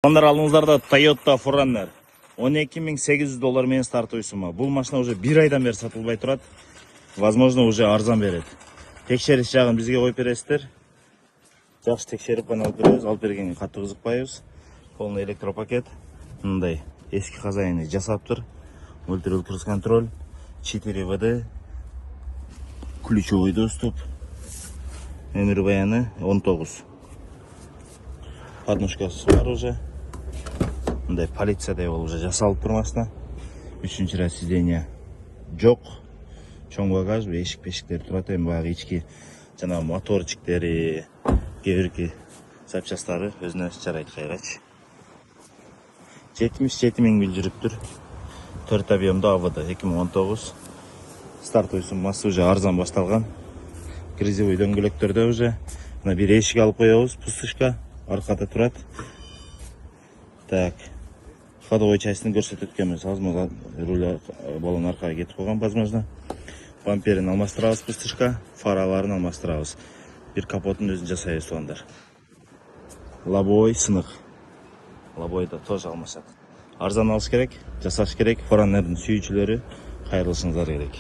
Onlar alыңыздарда Toyota Forerunner 12.800 доллар менен старт ойсума. Бұл машина уже 1 айдан бері сатылбай турат. Возможно, уже арзан берет. Текшеріс жағын бізге қойып бересіздер. Жақсы текшеріп қана алып береміз. Алып бергенге қатты қызықпайбыз. Полный электропакет. Мындай эски хозяйны жасап тұр. Мультирул круиз контроль, 4 ВД, ключевой доступ. Өмір баяны 19. Подножкасы бар уже. Мындай полициядай ол уже жасалып тұрмасына. 3-ші ряд сиденье жоқ. Чоң багаж, бешік-бешіктер тұрат. Баяғы ички жана моторчиктери, кебирки запчастары өзүнө жарайт кайрач. 77 миң миль жүрүптүр. 4 объемда АВД 2019. Старт ойсумасы уже арзан башталган. Грязевой дөңгөлөктөрдө уже. Мына бир эшик алып коебуз, пустышка аркада турат. Так. Ходовой частын көрсөтүп өткөнбүз. Возможно, руль балон аркага кетип койгон, возможно. Бамперин алмаштырабыз, пустышка, фараларын алмаштырабыз. Бир капотун өзүн жасайбыз тугандар. Лобовой сынык. Лобовойда тоже алмашат. Арзан алыш керек, жасаш керек. Forerunner'дин сүйүүчүлөрү кайрылышыңыздар керек.